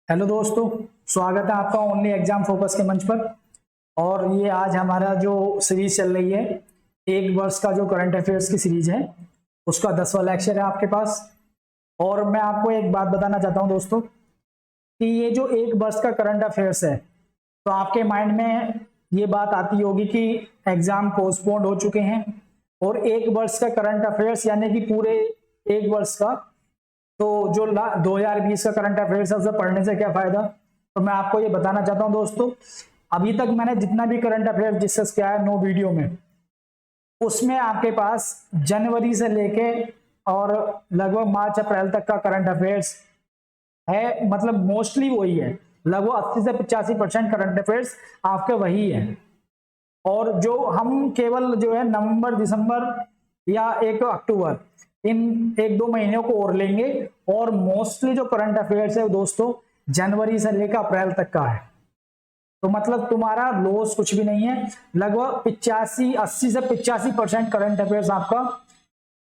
Hello दोस्तों, स्वागत है आपका ओनली एग्जाम फोकस के मंच पर। और ये आज हमारा जो सीरीज चल रही है, एक वर्ष का जो करंट अफेयर्स की सीरीज है, उसका 10वां लेक्चर है आपके पास। और मैं आपको एक बात बताना चाहता हूं दोस्तों कि ये जो एक वर्ष का करंट अफेयर्स है, तो आपके माइंड में ये बात आती होगी कि एग्जाम पोस्टपोन्ड हो चुके हैं और एक वर्ष का करंट अफेयर्स यानी कि पूरे एक वर्ष का, तो जो 2020 का करंट अफेयर्स है उसे पढ़ने से क्या फायदा। तो मैं आपको ये बताना चाहता हूं दोस्तों, अभी तक मैंने जितना भी करंट अफेयर्स डिस्कस किया है 9 वीडियो में, उसमें आपके पास जनवरी से लेके और लगभग मार्च अप्रैल तक का करंट अफेयर्स है। मतलब मोस्टली वही है, लगभग 80 से 85% करंट अफेयर्स आपके वही है। और जो हम केवल जो है नवंबर, दिसंबर या 1 अक्टूबर, इन 1-2 महीनों को और लेंगे। और मोस्टली जो करंट अफेयर्स है दोस्तों, जनवरी से लेकर अप्रैल तक का है। तो मतलब तुम्हारा लॉस कुछ भी नहीं है। लगभग 80 से 85% करंट अफेयर्स आपका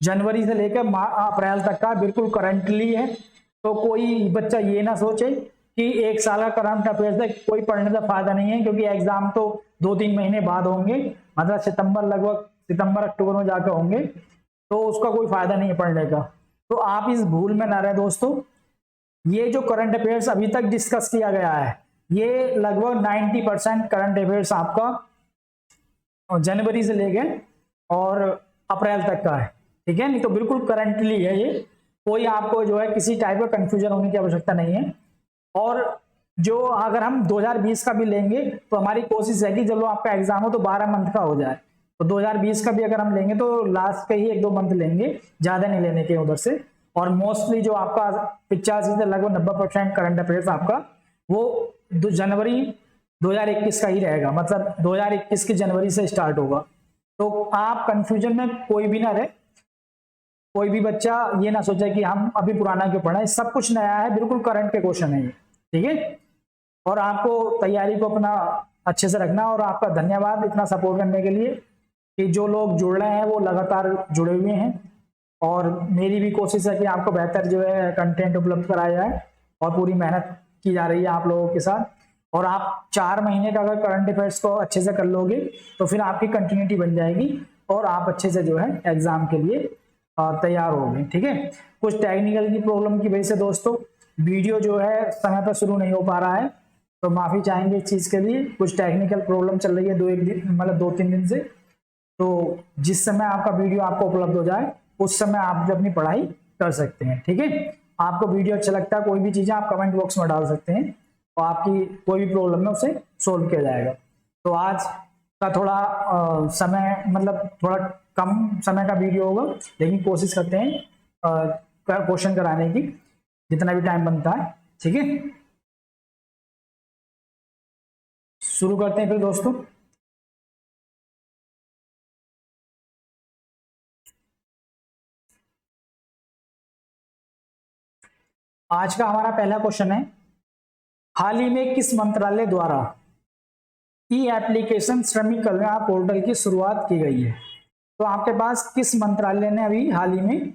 जनवरी से लेकर अप्रैल तक का बिल्कुल करंटली है। तो कोई बच्चा ये ना सोचे कि एक साल का करंट अफेयर्स है, कोई पढ़ने का फायदा नहीं है, क्योंकि एग्जाम तो 2-3 महीने बाद होंगे। मतलब सितंबर, लगभग सितंबर अक्टूबर में जाकर होंगे, तो उसका कोई फायदा नहीं है पढ़ने का। तो आप इस भूल में ना रहे दोस्तों। ये जो करंट अफेयर्स अभी तक डिस्कस किया गया है, ये लगभग 90% करंट अफेयर्स आपका जनवरी से लेके और अप्रैल तक का है। ठीक है, नहीं तो बिल्कुल करंटली है ये। कोई आपको जो है किसी टाइप का कंफ्यूजन होने की आवश्यकता नहीं है। और जो अगर हम 2020 का भी लेंगे, तो हमारी कोशिश है कि जब आपका एग्जाम हो तो 12 मंथ का हो जाए। तो 2020 का भी अगर हम लेंगे तो लास्ट के ही 1-2 मंथ लेंगे, ज्यादा नहीं लेने के उधर से। और मोस्टली जो आपका 85 से लगभग 90% करंट अफेयर्स आपका वो जनवरी 2021 का ही रहेगा। मतलब 2021 की जनवरी से स्टार्ट होगा। तो आप कंफ्यूजन में कोई भी ना रहे। कोई भी बच्चा ये ना सोचे कि हम अभी पुराना क्यों पढ़ा है, सब कुछ नया है, बिल्कुल करंट के क्वेश्चन है ये। ठीक है, और आपको तैयारी को अपना अच्छे से रखना। और आपका धन्यवाद इतना सपोर्ट करने के लिए, कि जो लोग जुड़ रहे हैं वो लगातार जुड़े हुए हैं। और मेरी भी कोशिश है कि आपको बेहतर जो है कंटेंट उपलब्ध कराया जाए, और पूरी मेहनत की जा रही है आप लोगों के साथ। और आप 4 महीने का अगर करंट अफेयर्स को अच्छे से कर लोगे, तो फिर आपकी कंटिन्यूटी बन जाएगी और आप अच्छे से जो है एग्जाम के लिए तैयार होंगे। ठीक है, कुछ टेक्निकल की प्रॉब्लम की वजह से दोस्तों वीडियो जो है समय पर शुरू नहीं हो पा रहा है, तो माफी चाहेंगे इस चीज के लिए। कुछ टेक्निकल प्रॉब्लम चल रही है 2-3 दिन से। तो जिस समय आपका वीडियो आपको उपलब्ध हो जाए, उस समय आप जो अपनी पढ़ाई कर सकते हैं। ठीक है, आपको वीडियो अच्छा लगता है, कोई भी चीजें आप कमेंट बॉक्स में डाल सकते हैं, और आपकी कोई भी प्रॉब्लम है उसे सोल्व किया जाएगा। तो आज का थोड़ा समय, मतलब थोड़ा कम समय का वीडियो होगा, लेकिन कोशिश करते हैं क्वेश्चन कराने की जितना भी टाइम बनता है। ठीक है, शुरू करते हैं फिर दोस्तों। आज का हमारा पहला क्वेश्चन है, हाल ही में किस मंत्रालय द्वारा ई एप्लीकेशन श्रमिक कल्याण पोर्टल की शुरुआत की गई है। तो आपके पास किस मंत्रालय ने अभी हाल ही में,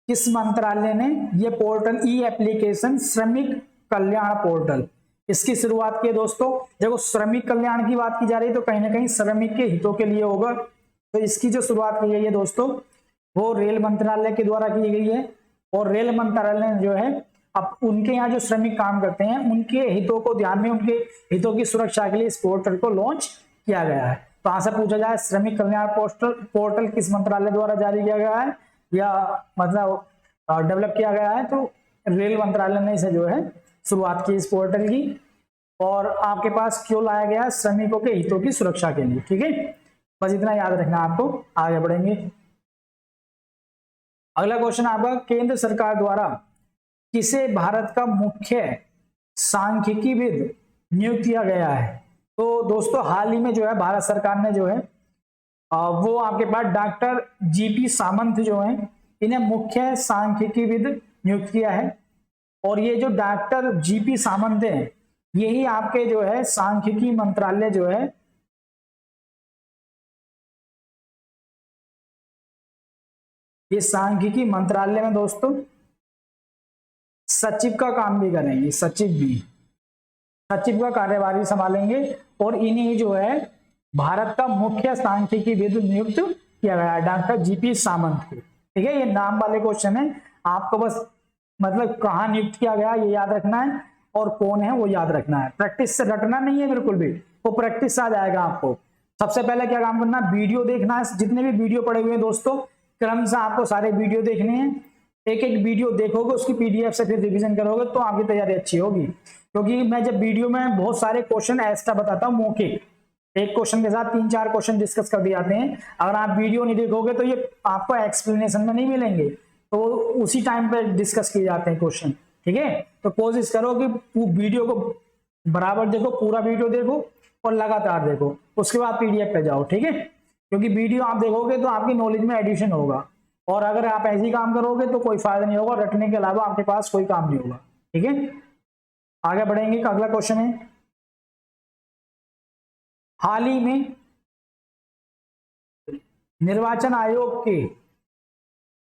किस मंत्रालय ने ये पोर्टल ई एप्लीकेशन श्रमिक कल्याण पोर्टल, इसकी शुरुआत की है दोस्तों। देखो, श्रमिक कल्याण की बात की जा रही है, तो कहीं ना कहीं श्रमिक के हितों के लिए होगा। तो इसकी जो शुरुआत की गई है दोस्तों, वो रेल मंत्रालय के द्वारा की गई है। और रेल मंत्रालय ने जो है, अब उनके यहाँ जो श्रमिक काम करते हैं, उनके हितों को ध्यान में, उनके हितों की सुरक्षा के लिए इस पोर्टल को लॉन्च किया गया है। तो यहां से पूछा जाए श्रमिक कल्याण पोर्टल किस मंत्रालय द्वारा जारी किया गया है, या मतलब डेवलप किया गया है, तो रेल मंत्रालय ने इसे जो है शुरुआत की इस पोर्टल की। और आपके पास क्यों लाया गया, श्रमिकों के हितों की सुरक्षा के लिए। ठीक है, बस इतना याद रखना आपको, आगे बढ़ेंगे। अगला क्वेश्चन आपका, केंद्र सरकार द्वारा किसे भारत का मुख्य सांख्यिकीविद नियुक्त किया गया है। तो दोस्तों हाल ही में जो है भारत सरकार ने जो है वो आपके पास डॉक्टर जीपी सामंत जो है, इन्हें मुख्य सांख्यिकीविद नियुक्त किया है। और ये जो डॉक्टर जीपी सामंत है, यही आपके जो है सांख्यिकी मंत्रालय जो है, ये सांख्यिकी मंत्रालय में दोस्तों सचिव का काम भी करेंगे, सचिव का कार्यभारी संभालेंगे। और इन्हीं जो है भारत का मुख्य सांख्यिकी विद नियुक्त किया गया है डॉक्टर जीपी सामंत को। ठीक है, ये नाम वाले क्वेश्चन है, आपको बस मतलब कहाँ नियुक्त किया गया ये याद रखना है और कौन है वो याद रखना है। प्रैक्टिस से रटना नहीं है बिल्कुल भी, वो प्रैक्टिस आ जाएगा आपको। सबसे पहले क्या काम करना है, वीडियो देखना है। जितने भी वीडियो पड़े हुए हैं दोस्तों, क्रम से आपको सारे वीडियो देखने हैं। एक एक वीडियो देखोगे, उसकी पीडीएफ से फिर रिवीजन करोगे तो आपकी तैयारी अच्छी होगी। क्योंकि मैं जब वीडियो में बहुत सारे क्वेश्चन एक्स्ट्रा बताता हूँ, मौखिक एक क्वेश्चन के साथ 3-4 क्वेश्चन डिस्कस कर दिए जाते हैं। अगर आप वीडियो नहीं देखोगे तो ये आपको एक्सप्लेनेशन में नहीं मिलेंगे, तो उसी टाइम पे डिस्कस किए जाते हैं क्वेश्चन। ठीक है, तो कोशिश करो कि वीडियो को बराबर देखो, पूरा वीडियो देखो और लगातार देखो, उसके बाद पीडीएफ पे जाओ। ठीक है, क्योंकि वीडियो आप देखोगे तो आपकी नॉलेज में एडिशन होगा, और अगर आप ऐसे ही काम करोगे तो कोई फायदा नहीं होगा, रटने के अलावा आपके पास कोई काम नहीं होगा। ठीक है, आगे बढ़ेंगे। अगला क्वेश्चन है, हाल ही में निर्वाचन आयोग के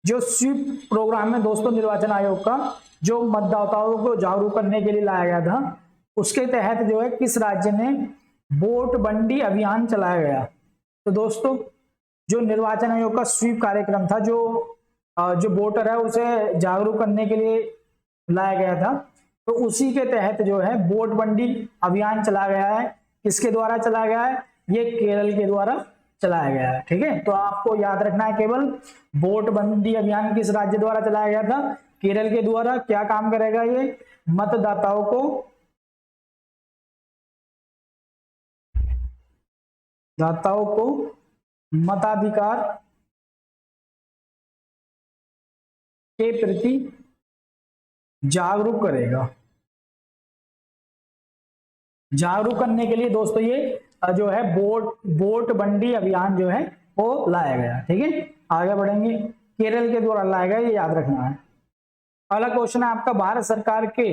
जो स्वीप प्रोग्राम है दोस्तों, निर्वाचन आयोग का जो मतदाताओं को जागरूक करने के लिए लाया गया था, उसके तहत जो है किस राज्य में वोट बंडी अभियान चलाया गया। तो दोस्तों जो निर्वाचन आयोग का स्वीप कार्यक्रम था, जो वोटर है उसे जागरूक करने के लिए लाया गया था, तो उसी के तहत जो है वोट बंडी अभियान चलाया गया है। किसके द्वारा चलाया गया है, ये केरल के द्वारा चलाया गया है। ठीक है, तो आपको याद रखना है केवल वोट बंदी अभियान किस राज्य द्वारा चलाया गया था, केरल के द्वारा। क्या काम करेगा ये, मतदाताओं को मताधिकार के प्रति जागरूक करेगा। जागरूक करने के लिए दोस्तों ये जो है वोट बंडी अभियान जो है वो लाया गया। ठीक है, आगे बढ़ेंगे। केरल के द्वारा लाया गया, ये याद रखना है। अगला क्वेश्चन है आपका, भारत सरकार के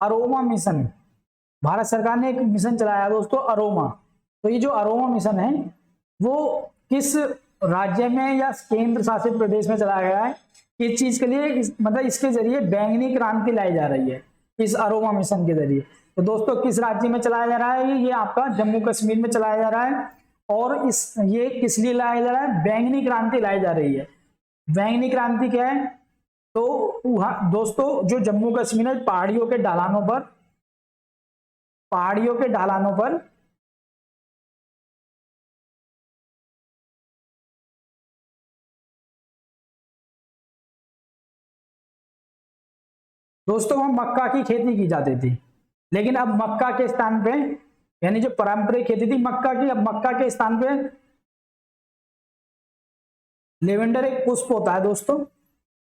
अरोमा मिशन, भारत सरकार ने एक मिशन चलाया दोस्तों अरोमा। तो ये जो अरोमा मिशन है वो किस राज्य में या केंद्र शासित प्रदेश में चलाया गया है, किस चीज के लिए, मतलब इसके जरिए बैंगनी क्रांति लाई जा रही है इस अरोमा मिशन के जरिए। तो दोस्तों किस राज्य में चलाया जा रहा है, ये आपका जम्मू कश्मीर में चलाया जा रहा है। और ये किस लिए लाया जा रहा है, बैंगनी क्रांति लाई जा रही है। बैंगनी क्रांति क्या है, तो दोस्तों जो जम्मू कश्मीर है पहाड़ियों के ढलानों पर दोस्तों वहां मक्का की खेती की जाती थी, लेकिन अब मक्का के स्थान पे, यानी जो पारंपरिक खेती थी मक्का की, अब मक्का के स्थान पे लेवेंडर एक पुष्प होता है दोस्तों,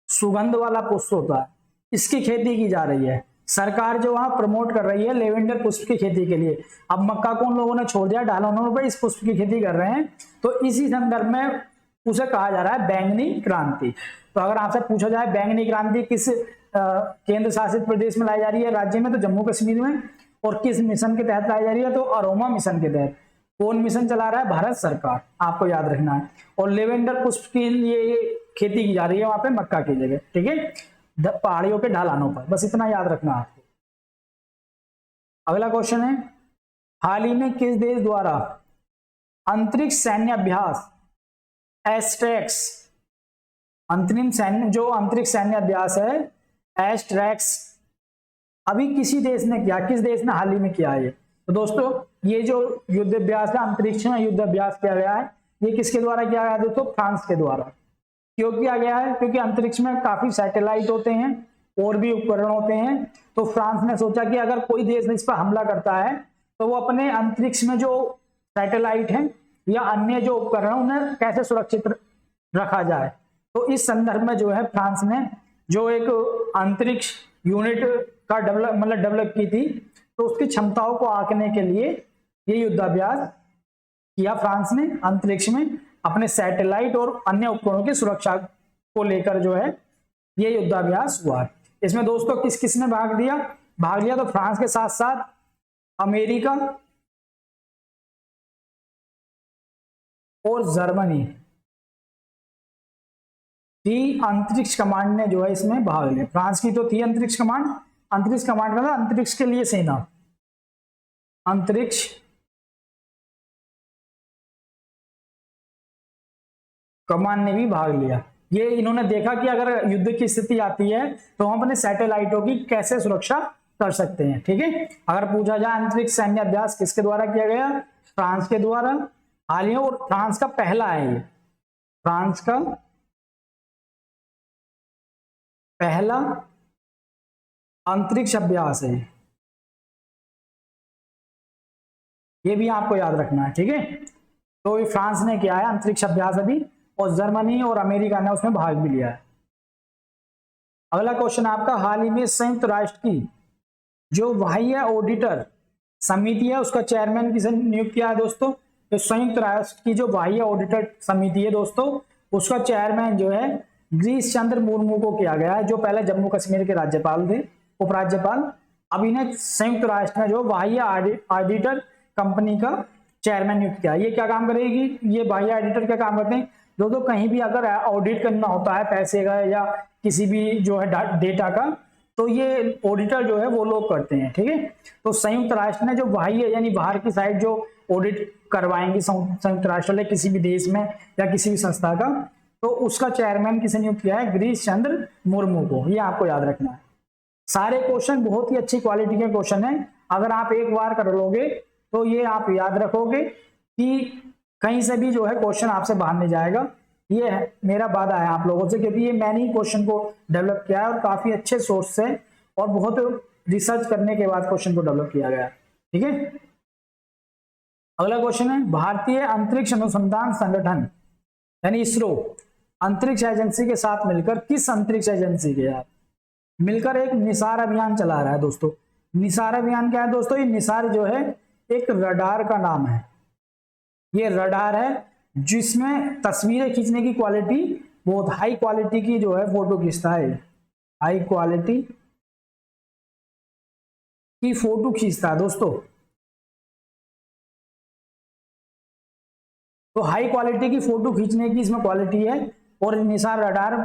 सुगंध वाला पुष्प होता है, इसकी खेती की जा रही है। सरकार जो वहां प्रमोट कर रही है लेवेंडर पुष्प की खेती के लिए। अब मक्का को उन लोगों ने छोड़ दिया, ढलानों पर इस पुष्प की खेती कर रहे हैं, तो इसी संदर्भ में उसे कहा जा रहा है बैंगनी क्रांति। तो अगर आपसे पूछा जाए बैंगनी क्रांति किस केंद्र शासित प्रदेश में लाई जा रही है, राज्य में, तो जम्मू कश्मीर में। और किस मिशन के तहत लाई जा रही है, तो अरोमा मिशन के तहत। कौन मिशन चला रहा है, भारत सरकार, आपको याद रखना है। और लेवेंडर पुष्प के लिए खेती की जा रही है वहां पे मक्का की जगह। ठीक है, पहाड़ियों के ढलानों पर, बस इतना याद रखना आपको। अगला क्वेश्चन है, हाल ही में किस देश द्वारा अंतरिक्ष सैन्य अभ्यास एस्ट्रेक्स, अंतरिक्ष सैन्य अभ्यास है एस्ट्रेक्स, अभी किसी देश ने किया, किस देश ने हाल ही में किया है? तो दोस्तों ये जो युद्ध अभ्यास है, अंतरिक्ष में युद्ध अभ्यास किया गया है, ये किसके द्वारा किया गया है दोस्तों? फ्रांस के द्वारा। क्यों किया गया है? क्योंकि अंतरिक्ष में काफी सैटेलाइट होते हैं और भी उपकरण होते हैं, तो फ्रांस ने सोचा कि अगर कोई देश इस पर हमला करता है तो वो अपने अंतरिक्ष में जो सैटेलाइट है या अन्य जो उपकरण उन्हें कैसे सुरक्षित रखा जाए। तो इस संदर्भ में जो है फ्रांस ने जो एक अंतरिक्ष यूनिट का डेवलप की थी, तो उसकी क्षमताओं को आंकने के लिए ये युद्धाभ्यास किया फ्रांस ने अंतरिक्ष में, अपने सैटेलाइट और अन्य उपकरणों की सुरक्षा को लेकर जो है ये युद्धाभ्यास हुआ। इसमें दोस्तों किस किस ने भाग लिया? तो फ्रांस के साथ साथ अमेरिका और जर्मनी कि अंतरिक्ष कमांड ने जो है इसमें भाग लिया। फ्रांस की तो थी अंतरिक्ष कमांड, अंतरिक्ष कमांड का था अंतरिक्ष के लिए सेना, अंतरिक्ष कमान ने भी भाग लिया। ये इन्होंने देखा कि अगर युद्ध की स्थिति आती है तो हम अपने सैटेलाइटों की कैसे सुरक्षा कर सकते हैं। ठीक है, अगर पूछा जाए अंतरिक्ष सैन्य अभ्यास किसके द्वारा किया गया, फ्रांस के द्वारा हाल ही में, और फ्रांस का पहला है ये, फ्रांस का पहला अंतरिक्ष अभ्यास है, ये भी आपको याद रखना है। ठीक है, तो फ्रांस ने किया है अंतरिक्ष अभ्यास अभी, और जर्मनी और अमेरिका ने उसमें भाग भी लिया है। अगला क्वेश्चन आपका, हाल ही में संयुक्त राष्ट्र की जो बाह्य ऑडिटर समिति है उसका चेयरमैन किसे नियुक्त किया है दोस्तों? तो संयुक्त राष्ट्र की जो बाह्य ऑडिटर समिति है दोस्तों, उसका चेयरमैन जो है गिरीश चंद्र मुर्मू को किया गया है, जो पहले जम्मू कश्मीर के राज्यपाल थे, उपराज्यपाल। अब इन्हें संयुक्त राष्ट्र में जो बाह्य ऑडिटर कंपनी का चेयरमैन नियुक्त किया। ये क्या काम करेगी? ये बाह्य ऑडिटर क्या काम करते हैं दोस्तों? कहीं भी अगर ऑडिट करना होता है पैसे का या किसी भी जो है डेटा का, तो ये ऑडिटर जो है वो लोग करते हैं। ठीक है, तो संयुक्त राष्ट्र ने जो बाह्य यानी बाहर की साइड जो ऑडिट करवाएंगे संयुक्त राष्ट्र वाले किसी भी देश में या किसी भी संस्था का, तो उसका चेयरमैन किसे नियुक्त किया है? गिरीश चंद्र मुर्मू को। ये आपको याद रखना है। सारे क्वेश्चन बहुत ही अच्छी क्वालिटी के क्वेश्चन हैं, अगर आप एक बार कर लोगे तो ये आप याद रखोगे कि कहीं से भी जो है क्वेश्चन आपसे बाहर नहीं जाएगा। ये है मेरा वादा है आप लोगों से, क्योंकि ये मैंने ही क्वेश्चन को डेवलप किया है और काफी अच्छे सोर्स से और बहुत रिसर्च करने के बाद क्वेश्चन को डेवलप किया गया। ठीक है, अगला क्वेश्चन है, भारतीय अंतरिक्ष अनुसंधान संगठन यानी इसरो अंतरिक्ष एजेंसी के साथ मिलकर, किस अंतरिक्ष एजेंसी के यार मिलकर एक निसार अभियान चला रहा है दोस्तों? निसार अभियान क्या है दोस्तों? ये निसार जो है एक रडार का नाम है। ये रडार है जिसमें तस्वीरें खींचने की क्वालिटी बहुत हाई क्वालिटी की जो है फोटो खींचता है, हाई क्वालिटी की फोटो खींचता है दोस्तों। तो हाई क्वालिटी की फोटो खींचने की इसमें क्वालिटी है। और निसार रडार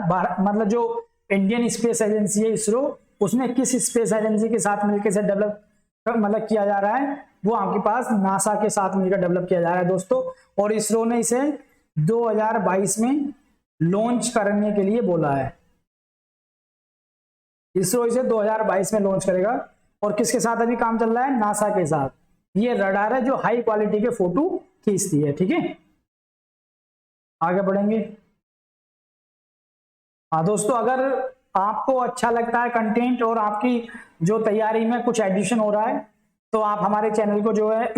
मतलब जो इंडियन स्पेस एजेंसी है इसरो, उसमें किस स्पेस एजेंसी के साथ मिलकर से डेवलप मतलब किया जा रहा है? वो आपके पास नासा के साथ मिलकर डेवलप किया जा रहा है दोस्तों। और इसरो ने इसे 2022 में लॉन्च करने के लिए बोला है। इसरो इसे 2022 में लॉन्च करेगा। और किसके साथ अभी काम चल रहा है? नासा के साथ। ये रडार है जो हाई क्वालिटी के फोटो खींचती है। ठीक है, आगे बढ़ेंगे। हाँ दोस्तों, अगर आपको अच्छा लगता है कंटेंट और आपकी जो तैयारी में कुछ एडिशन हो रहा है, तो आप हमारे चैनल को जो है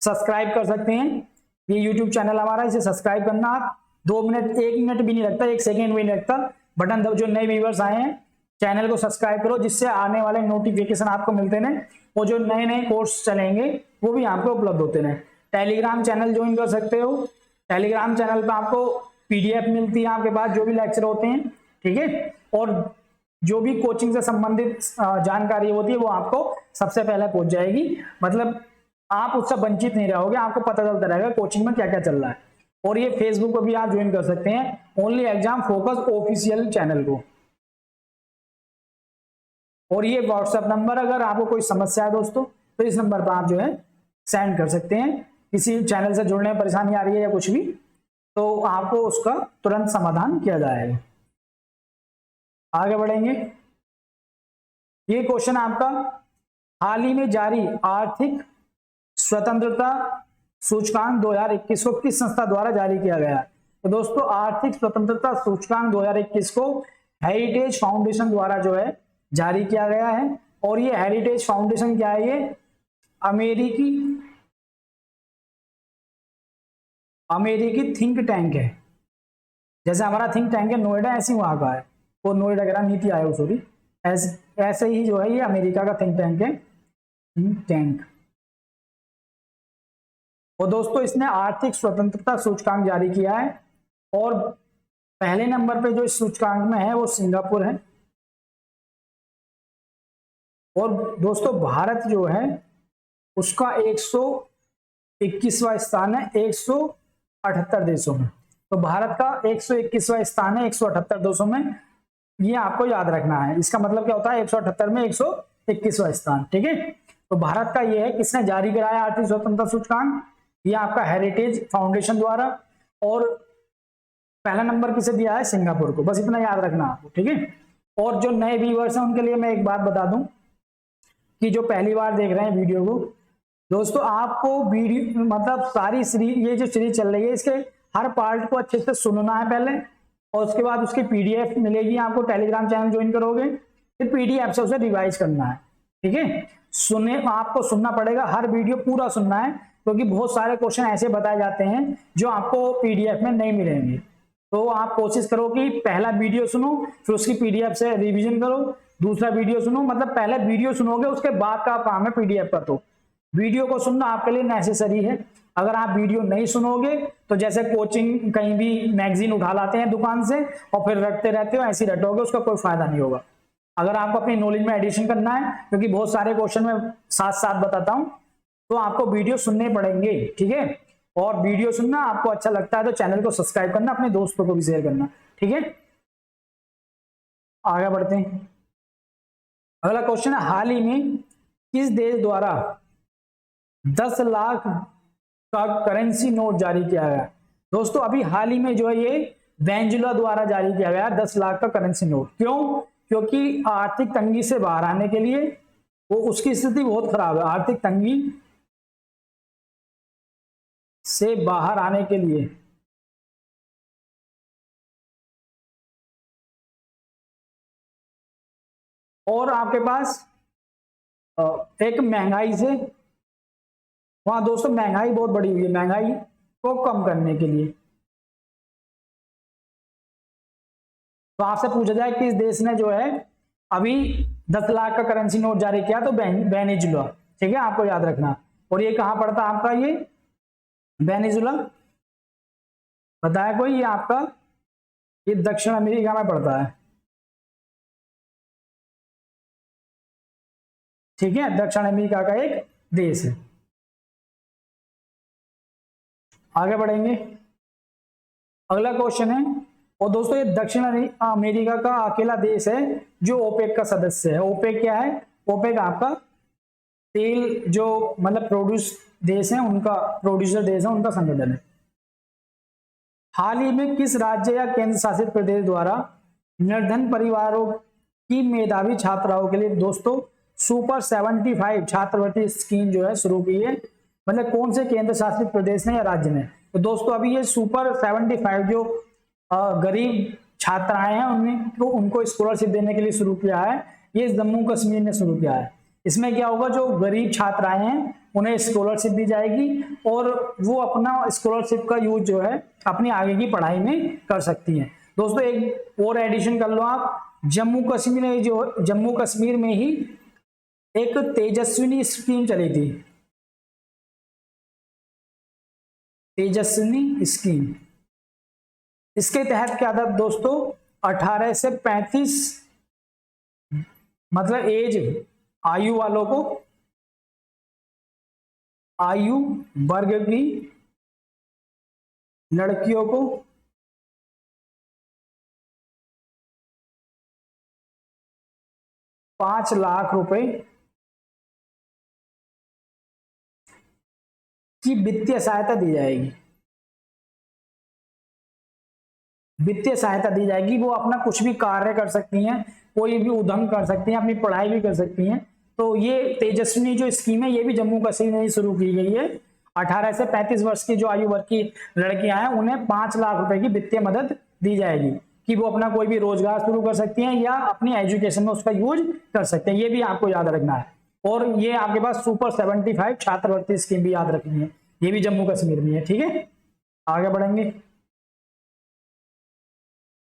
सब्सक्राइब कर सकते हैं। ये यूट्यूब चैनल हमारा, इसे सब्सक्राइब करना आप 2 मिनट 1 मिनट भी नहीं लगता, 1 सेकेंड भी नहीं लगता। बटन दब, जो नए व्यूअर्स आए हैं चैनल को सब्सक्राइब करो, जिससे आने वाले नोटिफिकेशन आपको मिलते रहे और जो नए नए कोर्स चलेंगे वो भी आपको उपलब्ध होते रहे। टेलीग्राम चैनल ज्वाइन कर सकते हो। टेलीग्राम चैनल पर आपको PDF मिलती है आपके पास, जो भी लेक्चर होते हैं। ठीक है, और जो भी कोचिंग से संबंधित जानकारी होती है वो आपको सबसे पहले पहुंच जाएगी। मतलब आप उससे वंचित नहीं रहोगे, आपको पता चलता रहेगा कोचिंग में क्या क्या चल रहा है। और ये फेसबुक पर भी आप ज्वाइन कर सकते हैं, only exam focus official channel को। और ये व्हाट्सएप नंबर, अगर आपको कोई समस्या है दोस्तों तो इस नंबर पर आप जो है सेंड कर सकते हैं। किसी चैनल से जुड़ने में परेशानी आ रही है या कुछ भी, तो आपको उसका तुरंत समाधान किया जाएगा। आगे बढ़ेंगे। ये क्वेश्चन आपका, हाल ही में जारी आर्थिक स्वतंत्रता सूचकांक 2021 को किस संस्था द्वारा जारी किया गया? तो दोस्तों, आर्थिक स्वतंत्रता सूचकांक 2021 को हेरिटेज फाउंडेशन द्वारा जो है जारी किया गया है। और ये हेरिटेज फाउंडेशन क्या है? ये अमेरिकी थिंक टैंक है। जैसे हमारा थिंक टैंक है नोएडा, ऐसे ही वहां का है वो, नोएडा कह रहा, नीति आयोग सॉरी, ऐसे ही जो है ये अमेरिका का थिंक टैंक है, थिंक टैंक। और दोस्तों, इसने आर्थिक स्वतंत्रता सूचकांक जारी किया है और पहले नंबर पे जो इस सूचकांक में है वो सिंगापुर है। और दोस्तों, भारत जो है उसका 121वां स्थान है 178 देशों में। तो भारत का 121वां स्थान है 178 देशों में, ये आपको याद रखना है। इसका मतलब क्या होता है 178 में 121वां स्थान, ठीक है। तो भारत का ये है, किसने जारी कराया आर्थिक स्वतंत्रता सूचकांक, ये आपका हेरिटेज फाउंडेशन द्वारा, और पहला नंबर किसे दिया है, सिंगापुर को। बस इतना याद रखना आपको, ठीक है। और जो नए व्यूअर्स हैं उनके लिए मैं एक बात बता दूं कि जो पहली बार देख रहे हैं वीडियो को, दोस्तों आपको वीडियो मतलब सारी सीरीज, ये जो सीरीज चल रही है इसके हर पार्ट को अच्छे से सुनना है पहले, और उसके बाद उसकी पीडीएफ मिलेगी आपको, टेलीग्राम चैनल ज्वाइन करोगे, फिर पीडीएफ से उसे रिवाइज करना है, ठीक है। सुने, आपको सुनना पड़ेगा, हर वीडियो पूरा सुनना है, क्योंकि बहुत सारे क्वेश्चन ऐसे बताए जाते हैं जो आपको पीडीएफ में नहीं मिलेंगे। तो आप कोशिश करो कि पहला वीडियो सुनो, फिर उसकी पीडीएफ से रिवीजन करो, दूसरा वीडियो सुनो, मतलब पहले वीडियो सुनोगे उसके बाद का काम है पीडीएफ का। तो वीडियो को सुनना आपके लिए नेसेसरी है। अगर आप वीडियो नहीं सुनोगे तो जैसे कोचिंग कहीं भी मैगजीन उठा लाते हैं दुकान से और फिर रटते रहते हो, ऐसे ही रटोगे, उसका कोई फायदा नहीं होगा। अगर आपको अपनी नॉलेज में एडिशन करना है, क्योंकि बहुत सारे क्वेश्चन में साथ साथ बताता हूं, तो आपको वीडियो सुनने पड़ेंगे, ठीक है। और वीडियो सुनना आपको अच्छा लगता है तो चैनल को सब्सक्राइब करना, अपने दोस्तों को भी शेयर करना, ठीक है। आगे बढ़ते हैं। अगला क्वेश्चन है, हाल ही में किस देश द्वारा 10 लाख का करेंसी नोट जारी किया गया। दोस्तों अभी हाल ही में जो है ये वेनेजुएला द्वारा जारी किया गया 10 लाख का करेंसी नोट। क्यों? क्योंकि आर्थिक तंगी से बाहर आने के लिए, वो उसकी स्थिति बहुत खराब है, आर्थिक तंगी से बाहर आने के लिए और आपके पास एक महंगाई से, वहां दोस्तों महंगाई बहुत बढ़ी हुई है, महंगाई को कम करने के लिए। तो आपसे पूछा जाए किस देश ने जो है अभी 10 लाख का करेंसी नोट जारी किया, तो वेनेजुएला, ठीक है, आपको याद रखना। और ये कहां पड़ता है आपका, ये वेनेजुएला बताया कोई, ये आपका ये दक्षिण अमेरिका में पड़ता है, ठीक है, दक्षिण अमेरिका का एक देश है। आगे बढ़ेंगे। अगला क्वेश्चन है, और दोस्तों ये दक्षिण अमेरिका का अकेला देश है जो ओपेक का सदस्य है। ओपेक क्या है? ओपेक आपका तेल जो मतलब प्रोड्यूस देश है उनका, प्रोड्यूसर देश है उनका संगठन है। हाल ही में किस राज्य या केंद्र शासित प्रदेश द्वारा निर्धन परिवारों की मेधावी छात्राओं के लिए दोस्तों सुपर 75 छात्रवृत्ति स्कीम जो है शुरू की है? मतलब कौन से केंद्र शासित प्रदेश ने या राज्य ने? तो दोस्तों अभी ये सुपर 75 जो गरीब छात्राएं हैं उनको स्कॉलरशिप देने के लिए शुरू किया है, ये जम्मू कश्मीर ने शुरू किया है। इसमें क्या होगा, जो गरीब छात्राएं हैं उन्हें स्कॉलरशिप दी जाएगी और वो अपना स्कॉलरशिप का यूज जो है अपनी आगे की पढ़ाई में कर सकती हैं। दोस्तों एक और एडिशन कर लो आप, जम्मू कश्मीर में ही एक तेजस्विनी स्कीम चली थी, तेजस्विनी स्कीम। इसके तहत क्या था दोस्तों, 18 से 35 मतलब एज आयु वालों को, आयु वर्ग की लड़कियों को 5 लाख रुपए की वित्तीय सहायता दी जाएगी। वित्तीय सहायता दी जाएगी, वो अपना कुछ भी कार्य कर सकती हैं, कोई भी उद्यम कर सकती हैं, अपनी पढ़ाई भी कर सकती हैं। तो ये तेजस्विनी जो स्कीम है ये भी जम्मू कश्मीर में ही शुरू की गई है। 18 से 35 वर्ष की जो आयु वर्ग की लड़कियां हैं उन्हें 5 लाख रुपए की वित्तीय मदद दी जाएगी कि वो अपना कोई भी रोजगार शुरू कर सकती हैं या अपनी एजुकेशन में उसका यूज कर सकते हैं। ये भी आपको याद रखना है। और ये आपके पास सुपर 75 छात्रवृत्ति स्कीम भी याद रखनी है, ये भी जम्मू कश्मीर में है, ठीक है। आगे बढ़ेंगे।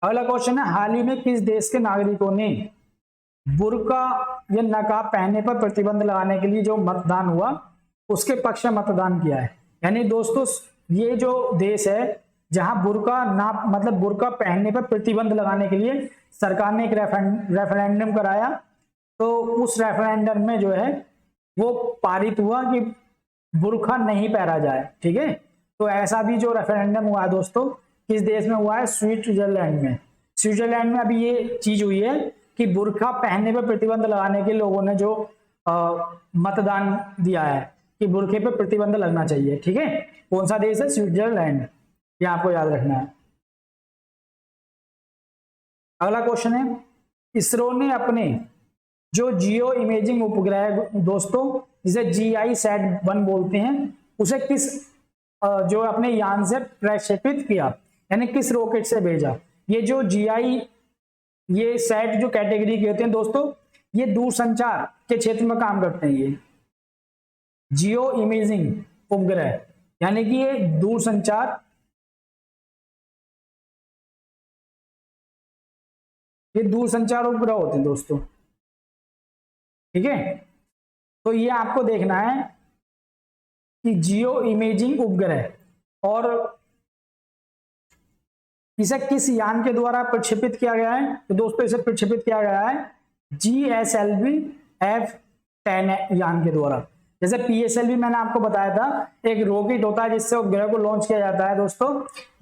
अगला क्वेश्चन है, हाल ही में किस देश के नागरिकों ने बुर्का या नकाब पहनने पर प्रतिबंध लगाने के लिए जो मतदान हुआ उसके पक्ष में मतदान किया है? यानी दोस्तों ये जो देश है जहां बुर्का ना मतलब बुर्का पहनने पर प्रतिबंध लगाने के लिए सरकार ने एक रेफरेंडम कराया, तो उस रेफरेंडम में जो है वो पारित हुआ कि बुर्का नहीं पहना जाए, ठीक है। तो ऐसा भी जो रेफरेंडम हुआ है दोस्तों किस देश में हुआ है? स्विट्जरलैंड में। स्विट्जरलैंड में अभी ये चीज हुई है कि बुर्का पहनने पर प्रतिबंध लगाने के लोगों ने जो मतदान दिया है कि बुर्के पे प्रतिबंध लगना चाहिए। ठीक है, कौन सा देश है? स्विट्जरलैंड। ये आपको याद रखना है। अगला क्वेश्चन है, इसरो ने अपने जो जियो इमेजिंग उपग्रह दोस्तों, जिसे GISAT-1 बोलते हैं, उसे किस जो अपने यान से प्रक्षेपित किया, यानी किस रॉकेट से भेजा? ये जो ये सैट जो कैटेगरी के होते हैं दोस्तों, ये दूरसंचार के क्षेत्र में काम करते हैं। ये जियो इमेजिंग उपग्रह यानी कि ये दूरसंचार, ये दूरसंचार उपग्रह होते हैं दोस्तों। ठीक है, तो ये आपको देखना है कि जियो इमेजिंग उपग्रह और इसे किस यान के द्वारा प्रक्षेपित किया गया है? तो दोस्तों इसे प्रक्षेपित किया गया है GSLV F10 यान के द्वारा। जैसे PSLV मैंने आपको बताया था, एक रॉकेट होता है जिससे उपग्रह को लॉन्च किया जाता है दोस्तों,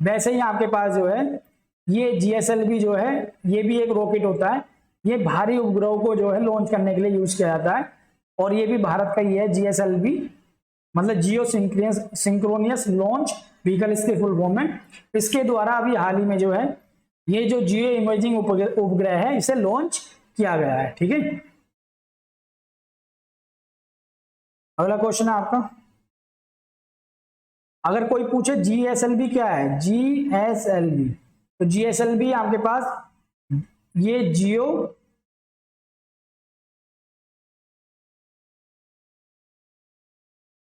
वैसे ही आपके पास जो है ये GSLV जो है, ये भी एक रॉकेट होता है। ये भारी उपग्रहों को जो है लॉन्च करने के लिए यूज किया जाता है, और ये भी भारत का ही है। GSLV मतलब जियो सिंक्रोनियस लॉन्च व्हीकल, इसके फुल फॉर्म है। इसके द्वारा अभी हाल ही में जो है ये जो जियो इमेजिंग उपग्रह है, इसे लॉन्च किया गया है। ठीक है, अगला क्वेश्चन है आपका, अगर कोई पूछे GSLV क्या है? GSLV, तो GSLV आपके पास ये जियो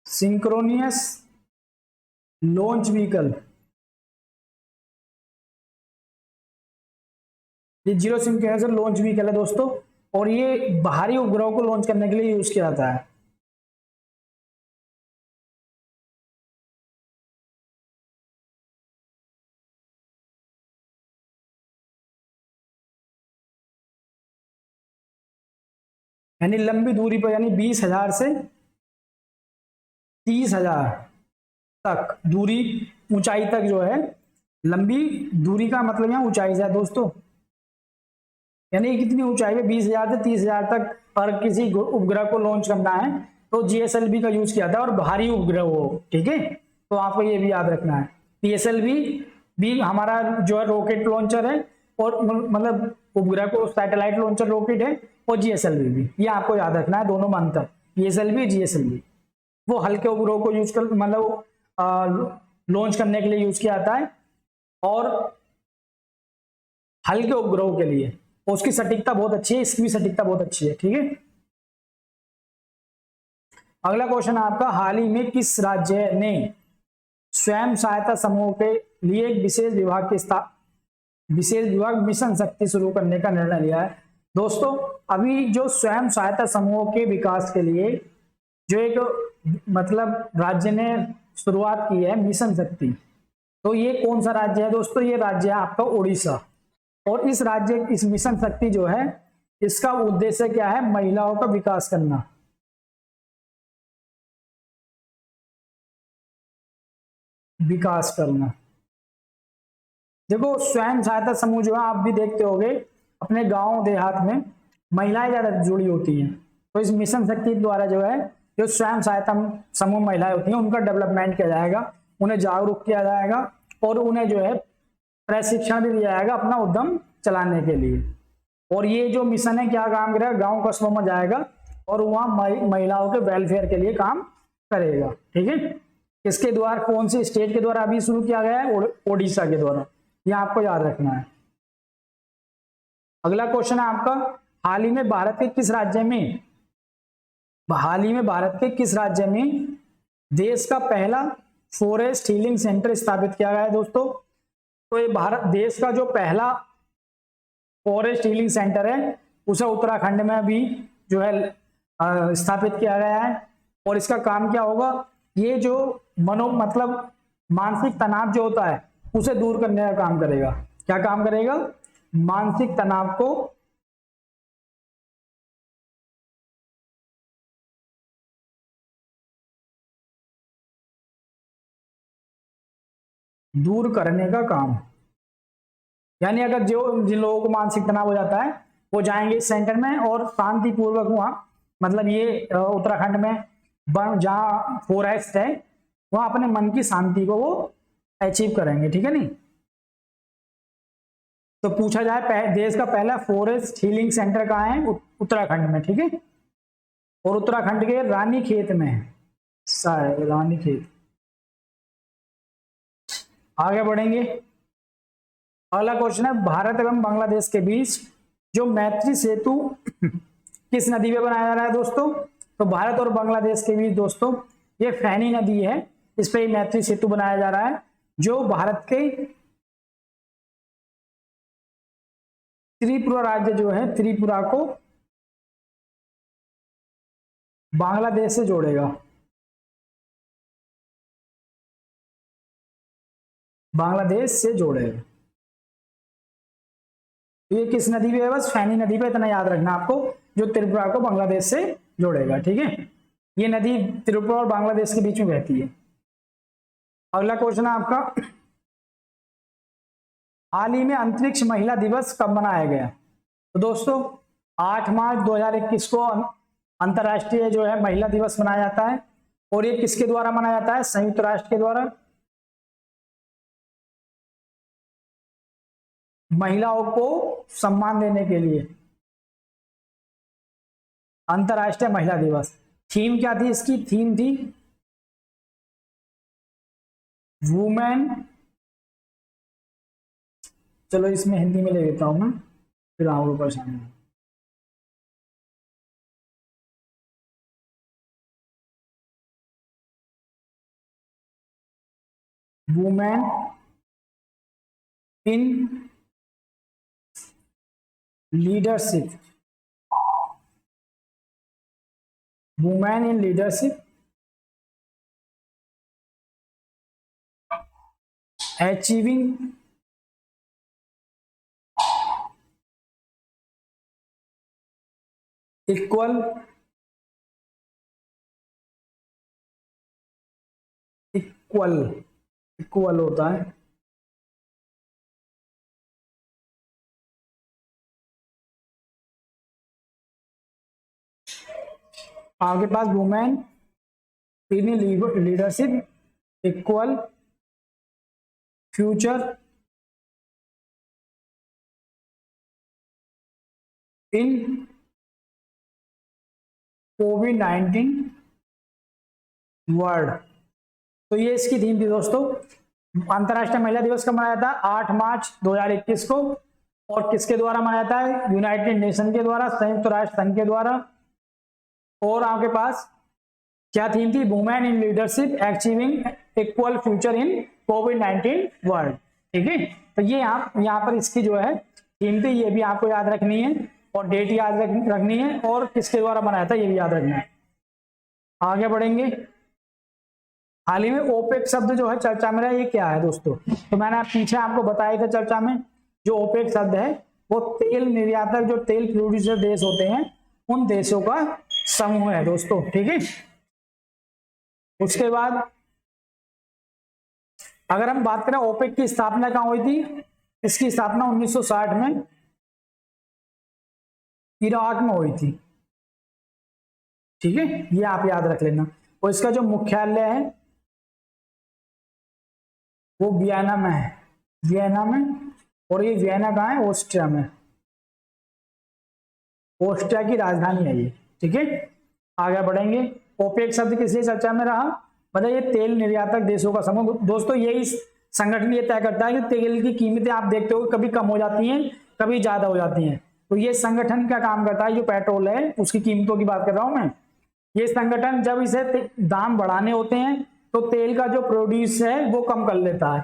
सिंक्रोनियस लॉन्च व्हीकल, ये जीरो सिंक्रोनियस लॉन्च व्हीकल है दोस्तों, और ये बाहरी उपग्रहों को लॉन्च करने के लिए यूज किया जाता है। यानी लंबी दूरी पर, यानी 20,000 से 30,000 तक दूरी, ऊंचाई तक जो है, लंबी दूरी का मतलब यहाँ ऊंचाई से है दोस्तों, यानी कितनी ऊंचाई पे? 20,000 से 30,000 तक अगर किसी उपग्रह को लॉन्च करना है तो GSLV का यूज किया था, और भारी उपग्रह हो। ठीक है, तो आपको ये भी याद रखना है। PSLV भी हमारा जो है रॉकेट लॉन्चर है, और मतलब उपग्रह को सैटेलाइट लॉन्चर रॉकेट है, और GSLV भी, ये आपको याद रखना है दोनों में अंतर, PSLV GSLV। वो हल्के उपग्रह को यूज कर मतलब लॉन्च करने के लिए यूज किया जाता है, और हल्के उपग्रहों के लिए उसकी सटीकता बहुत अच्छी है, इसकी भी सटीकता बहुत अच्छी है। ठीक है, अगला क्वेश्चन है आपका, हाल ही में किस राज्य ने स्वयं सहायता समूह के लिए एक विशेष विभाग मिशन शक्ति शुरू करने का निर्णय लिया है? दोस्तों अभी जो स्वयं सहायता समूह के विकास के लिए जो एक मतलब राज्य ने शुरुआत की है मिशन शक्ति, तो ये कौन सा राज्य है दोस्तों? ये राज्य है आपका उड़ीसा। और इस मिशन शक्ति जो है, इसका उद्देश्य क्या है? महिलाओं का विकास करना। विकास करना, देखो स्वयं सहायता समूह जो है, आप भी देखते होंगे अपने गांव देहात में महिलाएं ज्यादा जुड़ी होती हैं, तो इस मिशन शक्ति द्वारा जो है, जो स्वयं सहायता समूह महिलाएं होती हैं, उनका डेवलपमेंट किया जाएगा, उन्हें जागरूक किया जाएगा, और उन्हें जो है प्रशिक्षण भी दिया जाएगा अपना उद्यम चलाने के लिए। और ये जो मिशन है क्या काम करेगा? गांव कस्बों में जाएगा और वहां महिलाओं के वेलफेयर के लिए काम करेगा। ठीक है, इसके द्वारा कौन सी स्टेट के द्वारा अभी शुरू किया गया है? ओडिशा के द्वारा, यह आपको याद रखना है। अगला क्वेश्चन है आपका, हाल ही में भारत के किस राज्य में देश का पहला फॉरेस्ट हीलिंग सेंटर स्थापित किया गया है दोस्तों? तो ये भारत देश का जो पहला फॉरेस्ट हीलिंग सेंटर है, उसे उत्तराखंड में भी जो है स्थापित किया गया है। और इसका काम क्या होगा? ये जो मतलब मानसिक तनाव जो होता है, उसे दूर करने का काम करेगा। क्या काम करेगा? मानसिक तनाव को दूर करने का काम यानी अगर जो जिन लोगों को मानसिक तनाव हो जाता है वो जाएंगे इस सेंटर में और शांतिपूर्वक वहाँ, मतलब ये उत्तराखंड में जहाँ फॉरेस्ट है वहाँ अपने मन की शांति को वो अचीव करेंगे, ठीक है नहीं। तो पूछा जाए देश का पहला फॉरेस्ट हीलिंग सेंटर कहाँ है, उत्तराखंड में, ठीक है। और उत्तराखंड के रानीखेत में है, रानीखेत। आगे बढ़ेंगे, अगला क्वेश्चन है भारत एवं बांग्लादेश के बीच जो मैत्री सेतु किस नदी पे बनाया जा रहा है दोस्तों। तो भारत और बांग्लादेश के बीच दोस्तों ये फैनी नदी है, इस पे मैत्री सेतु बनाया जा रहा है जो भारत के त्रिपुरा राज्य जो है, त्रिपुरा को बांग्लादेश से जोड़ेगा, बांग्लादेश से जोड़ेगा। ये किस नदी पे है, बस फैनी नदी पे, इतना याद रखना आपको, जो त्रिपुरा को बांग्लादेश से जोड़ेगा, ठीक है। ये नदी त्रिपुरा और बांग्लादेश के बीच में बहती है। अगला क्वेश्चन है आपका, हाल ही में अंतरिक्ष महिला दिवस कब मनाया गया। तो दोस्तों 8 मार्च 2021 को अंतर्राष्ट्रीय जो है महिला दिवस मनाया जाता है। और ये किसके द्वारा मनाया जाता है, संयुक्त राष्ट्र के द्वारा महिलाओं को सम्मान देने के लिए अंतर्राष्ट्रीय महिला दिवस। थीम क्या थी इसकी, थीम थी वुमेन, चलो इसमें हिंदी में ले लेता हूं मैं, फिर आओगे परेशानी। Women in leadership, women in leadership achieving equal equal equal होता है आपके पास women in leadership equal future in कोविड-19 वर्ल्ड। तो ये इसकी थीम थी दोस्तों। अंतर्राष्ट्रीय महिला दिवस कब मनाया था, 8 मार्च 2021 को। और किसके द्वारा मनाया था, यूनाइटेड नेशन के द्वारा, संयुक्त राष्ट्र संघ के द्वारा। और आपके पास क्या थीम थी, women in leadership achieving equal future in कोविड-19 वर्ल्ड, ठीक है। तो ये यहाँ पर इसकी जो है थीम थी, ये भी आपको याद रखनी है और डेट याद रखनी है और किसके द्वारा बनाया था ये भी याद रखना है। आगे बढ़ेंगे, हाल ही में ओपेक शब्द जो है चर्चा में रहा, ये क्या है दोस्तों। तो मैंने पीछे आपको बताया था चर्चा में, जो ओपेक शब्द है वो तेल निर्यातक, जो तेल प्रोड्यूसर देश होते हैं उन देशों का समूह है दोस्तों, ठीक है। उसके बाद अगर हम बात करें ओपेक की स्थापना कहाँ हुई थी, इसकी स्थापना 1960 में इराक में हुई थी, ठीक है, ये आप याद रख लेना। और इसका जो मुख्यालय है वो वियना में है, वियना में। और ये वियना कहाँ है, ऑस्ट्रिया में, ऑस्ट्रिया की राजधानी है ये, ठीक है। आगे बढ़ेंगे, ओपेक शब्द किस लिए चर्चा में रहा, मतलब ये तेल निर्यातक देशों का समूह। दोस्तों यही संगठन ये तय करता है कि तेल की कीमतें आप देखते हो कभी कम हो जाती हैं कभी ज्यादा हो जाती हैं। तो ये संगठन क्या काम करता है, जो पेट्रोल है उसकी कीमतों की बात कर रहा हूं मैं। ये संगठन जब इसे दाम बढ़ाने होते हैं तो तेल का जो प्रोड्यूस है वो कम कर लेता है,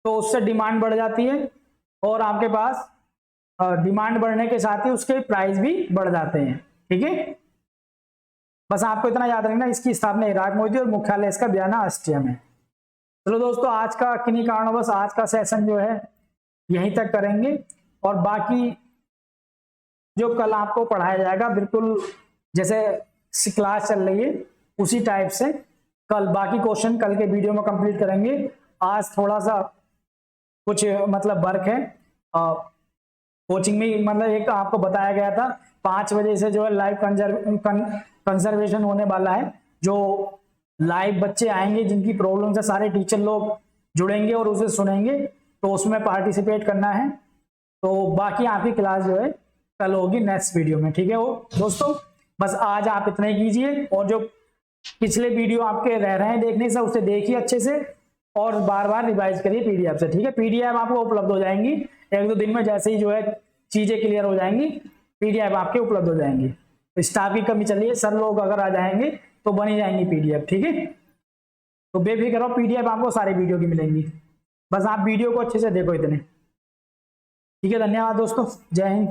तो उससे डिमांड बढ़ जाती है और आपके पास डिमांड बढ़ने के साथ ही उसके प्राइस भी बढ़ जाते हैं, ठीक है। बस आपको इतना याद रखना, इसकी स्थापना इराक में हुई थी और मुख्यालय इसका वियना ऑस्ट्रिया में। चलो दोस्तों, आज का किन्हीं कारणवश आज का सेशन जो है यहीं तक करेंगे और बाकी जो कल आपको पढ़ाया जाएगा बिल्कुल जैसे क्लास चल रही है उसी टाइप से कल बाकी क्वेश्चन कल के वीडियो में कंप्लीट करेंगे। आज थोड़ा सा कुछ मतलब वर्क है कोचिंग में मतलब एक आपको बताया गया था 5 बजे से जो है लाइव कंजर्वेशन होने वाला है। जो लाइव बच्चे आएंगे जिनकी प्रॉब्लम है, सारे टीचर लोग जुड़ेंगे और उसे सुनेंगे, तो उसमें पार्टिसिपेट करना है। तो बाकी आपकी क्लास जो है कल होगी नेक्स्ट वीडियो में, ठीक है। वो दोस्तों बस आज आप इतना ही कीजिए, और जो पिछले वीडियो आपके रह रहे हैं देखने से उसे देखिए अच्छे से, और बार बार रिवाइज करिए पीडीएफ से, ठीक है। पीडीएफ आपको उपलब्ध हो जाएंगी 1-2 दिन में, जैसे ही जो है चीजें क्लियर हो जाएंगी पीडीएफ आपके उपलब्ध हो जाएंगी। तो स्टाफ की कमी चल रही है, सर लोग अगर आ जाएंगे तो बनी जाएंगी पीडीएफ, ठीक है। तो बेफिक्र रहो, पीडीएफ आपको सारे वीडियो की मिलेंगी, बस आप वीडियो को अच्छे से देखो इतने, ठीक है। धन्यवाद दोस्तों, जय हिंद।